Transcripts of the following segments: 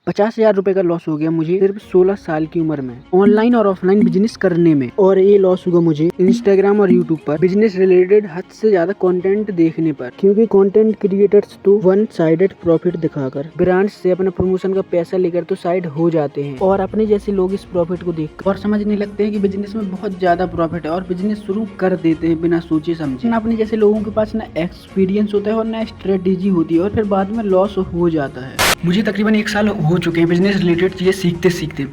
50,000 रुपए का लॉस हो गया मुझे सिर्फ 16 साल की उम्र में ऑनलाइन और ऑफलाइन बिजनेस करने में। और ये लॉस हुआ मुझे इंस्टाग्राम और यूट्यूब पर बिजनेस रिलेटेड हद से ज्यादा कंटेंट देखने पर, क्योंकि कंटेंट क्रिएटर्स तो वन साइडेड प्रॉफिट दिखाकर ब्रांड्स से अपना प्रमोशन का पैसा लेकर तो साइड हो जाते हैं और अपने जैसे लोग इस प्रॉफिट को देख और समझने लगते हैं कि बिजनेस में बहुत ज्यादा प्रॉफिट है और बिजनेस शुरू कर देते हैं बिना सोचे समझे। ना अपने जैसे लोगों के पास ना एक्सपीरियंस होता है और ना स्ट्रेटेजी होती है और फिर बाद में लॉस हो जाता है। मुझे तकरीबन 1 साल हो चुके हैं बिजनेस रिलेटेड चीज़ें सीखते सीखते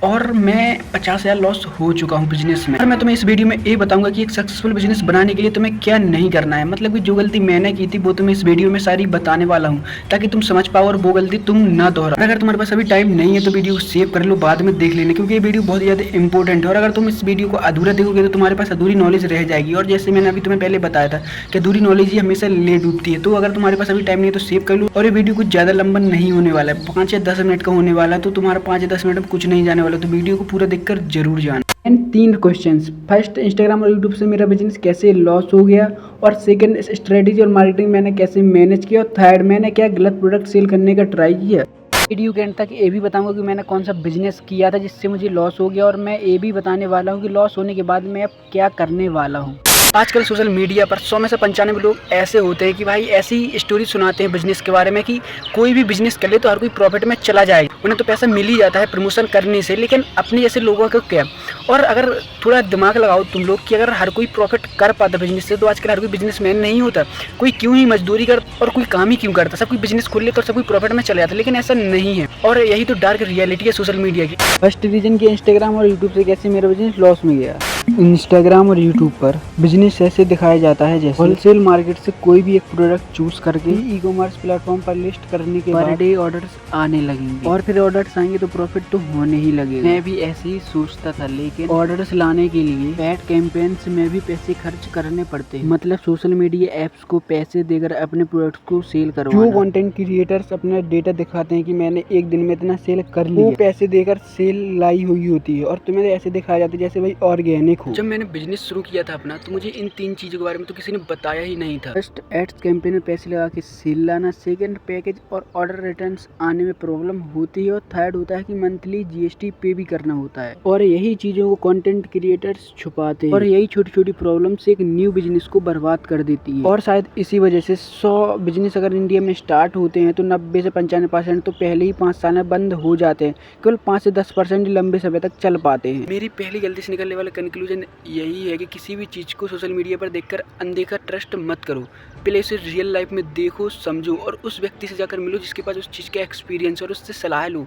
और मैं 50,000 लॉस हो चुका हूँ बिजनेस में। और मैं तुम्हें इस वीडियो में ये बताऊंगा कि एक सक्सेसफुल बिजनेस बनाने के लिए तुम्हें क्या नहीं करना है, मतलब कि जो गलती मैंने की थी वो तुम्हें इस वीडियो में सारी बताने वाला हूँ ताकि तुम समझ पाओ और वो गलती तुम ना दोहराओ। अगर तुम्हारे पास अभी टाइम नहीं है तो वीडियो को सेव कर लो, बाद में देख लेना, क्योंकि ये वीडियो बहुत ज़्यादा इंपॉर्टेंट है और अगर तुम इस वीडियो को अधूरा देखोगे तो तुम्हारे पास अधूरी नॉलेज रह जाएगी। और जैसे मैंने अभी तुम्हें पहले बताया था कि अधूरी नॉलेज ही हमेशा ले डूबती है। तो अगर तुम्हारे पास अभी टाइम नहीं है तो सेव कर लो। और ये वीडियो कुछ ज़्यादा लंबा नहीं होने वाला है, 5 या 10 मिनट का होने वाला है, तो तुम्हारा 5 या 10 मिनट में कुछ नहीं जाने वाला, तो वीडियो को पूरा देखकर जरूर जाना। 3 क्वेश्चंस। फर्स्ट, इंस्टाग्राम और यूट्यूब से मेरा बिजनेस कैसे लॉस हो गया, और सेकंड, स्ट्रेटेजी और मार्केटिंग मैंने कैसे मैनेज किया, और थर्ड, मैंने क्या गलत प्रोडक्ट सेल करने का ट्राई किया। वीडियो के एंड तक ये भी बताऊंगा कि मैंने कौन सा बिजनेस किया था जिससे मुझे लॉस हो गया, और मैं ये भी बताने वाला हूँ कि लॉस होने के बाद मैं अब क्या करने वाला हूँ। आजकल सोशल मीडिया पर 100 में से 95 लोग ऐसे होते हैं कि भाई ऐसी स्टोरी सुनाते हैं बिजनेस के बारे में कि कोई भी बिजनेस कर ले तो हर कोई प्रॉफिट में चला जाएगा, उन्हें तो पैसा मिल ही जाता है प्रमोशन करने से, लेकिन अपने जैसे लोगों को क्या। और अगर थोड़ा दिमाग लगाओ तुम लोग कि अगर हर कोई प्रॉफिट कर पाता बिजनेस से तो आजकल हर कोई बिजनेसमैन नहीं होता, कोई क्यों ही मजदूरी कर और कोई काम ही क्यों करता, सब कोई बिजनेस खोल लेता और सब कोई प्रॉफिट में चला जाता, लेकिन ऐसा नहीं है। और यही तो डार्क रियलिटी है सोशल मीडिया की। फर्स्ट रीजन कि इंस्टाग्राम और यूट्यूब से कैसे मेरा बिजनेस लॉस में गया। इंस्टाग्राम और यूट्यूब पर बिजनेस ऐसे दिखाया जाता है जैसे होलसेल मार्केट से कोई भी एक प्रोडक्ट चूज करके ई कॉमर्स प्लेटफॉर्म पर लिस्ट करने के पर डे ऑर्डर्स आने लगेंगे और फिर ऑर्डर्स आएंगे तो प्रॉफिट तो होने ही लगेगा। मैं भी ऐसे ही सोचता था, लेकिन ऑर्डर्स लाने के लिए पेड कैंपेन्स में भी पैसे खर्च करने पड़ते हैं, मतलब सोशल मीडिया एप्स को पैसे देकर अपने प्रोडक्ट को सेल करवाना। जो कंटेंट क्रिएटर्स अपना डेटा दिखाते हैं कि मैंने एक दिन में इतना सेल कर लिया, वो पैसे देकर सेल लाई हुई होती है और तुम्हें ऐसे दिखाया जाता है जैसे भाई ऑर्गेनिक। जब मैंने बिजनेस शुरू किया था अपना तो मुझे इन 3 चीजों के बारे में तो किसी ने बताया ही नहीं था। फर्स्ट, एड्स कैंपेन में पैसे लगा के सेल लाना, सेकंड, पैकेज और ऑर्डर रिटर्न्स आने में प्रॉब्लम होती है, और थर्ड होता है कि मंथली जीएसटी पे भी करना होता है। और यही चीजों को कंटेंट क्रिएटर्स छुपाते हैं और यही छोटी छोटी प्रॉब्लम से एक न्यू बिजनेस को बर्बाद कर देती है। और शायद इसी वजह से 100 बिजनेस अगर इंडिया में स्टार्ट होते हैं तो 90 से 95% तो पहले ही 5 साल में बंद हो जाते हैं, केवल 5 से 10% लंबे समय तक चल पाते हैं। मेरी पहली गलती से निकलने वाला कंक्लूजन यही है कि किसी भी चीज़ को सोशल मीडिया पर देखकर अनदेखा ट्रस्ट मत करो, पहले उसे रियल लाइफ में देखो, समझो और उस व्यक्ति से जाकर मिलो जिसके पास उस चीज़ का एक्सपीरियंस, और उससे सलाह लो।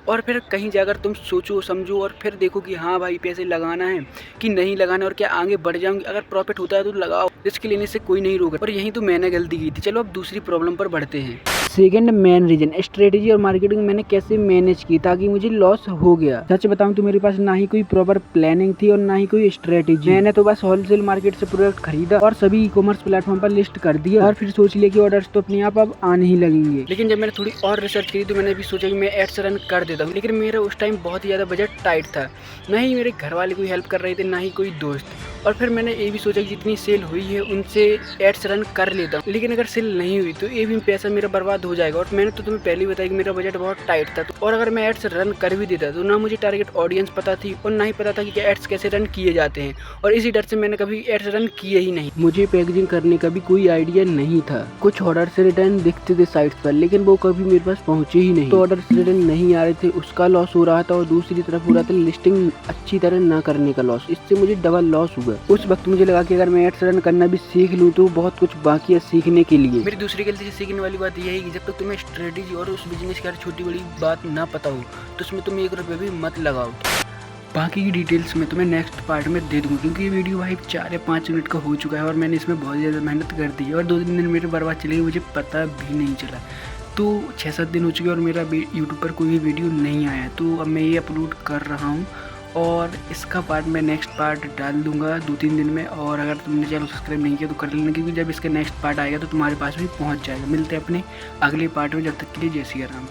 और फिर कहीं जाकर तुम सोचो समझो और फिर देखो कि हाँ भाई पैसे लगाना है कि नहीं लगाना और क्या आगे बढ़ जाऊंगी। अगर प्रॉफिट होता है तो लगाओ, रिस्क लेने से कोई नहीं रोका। और यही तो मैंने गलती की थी। चलो अब दूसरी प्रॉब्लम पर बढ़ते हैं। सेकंड मेन रीजन, स्ट्रेटेजी और मार्केटिंग मैंने कैसे मैनेज की ताकि मुझे लॉस हो गया। सच बताऊं तो मेरे पास ना ही कोई प्रॉपर प्लानिंग थी और ना ही कोई स्ट्रेटेजी। मैंने तो बस होलसेल मार्केट से प्रोडक्ट खरीदा और सभी ई कॉमर्स प्लेटफॉर्म पर लिस्ट कर दिया और फिर सोच लिया कि ऑर्डर्स तो अपने आप अब आने ही लगेंगे। लेकिन जब मैंने थोड़ी और रिसर्च की तो मैंने भी सोचा कि मैं एड्स रन कर देता हूँ, लेकिन मेरा उस टाइम बहुत ही ज़्यादा बजट टाइट था, ना ही मेरे घर वाले कोई हेल्प कर रहे थे ना ही कोई दोस्त। और फिर मैंने ये भी सोचा कि जितनी सेल हुई है उनसे एड्स रन कर लेता हूँ, लेकिन अगर सेल नहीं हुई तो ये भी पैसा मेरा बर्बाद हो जाएगा। और मैंने तो तुम्हें पहले ही बताया कि मेरा बजट बहुत टाइट था, और अगर मैं एड्स रन कर भी देता तो ना मुझे टारगेट ऑडियंस पता थी और ना ही पता था कि एड्स कैसे रन किए जाते हैं, और इसी डर से मैंने कभी एड्स रन किए ही नहीं। मुझे पैकेजिंग करने का भी कोई आइडिया नहीं था। कुछ ऑर्डर से रिटर्न दिखते थे साइट्स पर, लेकिन वो कभी मेरे पास पहुंचे ही नहीं, तो ऑर्डर से रिटर्न नहीं आ रहे थे, उसका लॉस हो रहा था, और दूसरी तरफ हो रहा था लिस्टिंग अच्छी तरह ना करने का लॉस। इससे मुझे डबल लॉस हुआ। उस वक्त मुझे लगा कि अगर मैं एड्स रन करना भी सीख लूँ तो बहुत कुछ बाकी है सीखने के लिए। मेरी दूसरी गलती से सीखने वाली बात यही है कि जब तक तुम्हें स्ट्रेटेजी और उस बिजनेस की हर छोटी बड़ी बात ना पता हो तो उसमें तुम 1 रुपये भी मत लगाओ। बाकी की डिटेल्स मैं तुम्हें नेक्स्ट पार्ट में दे दूँगा, क्योंकि ये वीडियो भाई 4 या 5 मिनट का हो चुका है और मैंने इसमें बहुत ज़्यादा मेहनत कर दी है और 2-3 दिन मेरे बर्बाद चले गए, मुझे पता भी नहीं चला। तो 6-7 दिन हो चुके और मेरा यूट्यूब पर कोई भी वीडियो नहीं आया, तो अब मैं ये अपलोड कर रहा हूँ और इसका पार्ट मैं नेक्स्ट पार्ट डाल दूंगा 2-3 दिन में। और अगर तुमने चैनल सब्सक्राइब नहीं किया तो कर लेना, क्योंकि जब इसका नेक्स्ट पार्ट आएगा तो तुम्हारे पास भी पहुंच जाएगा। मिलते हैं अपने अगले पार्ट में, जब तक के लिए जय सिया राम।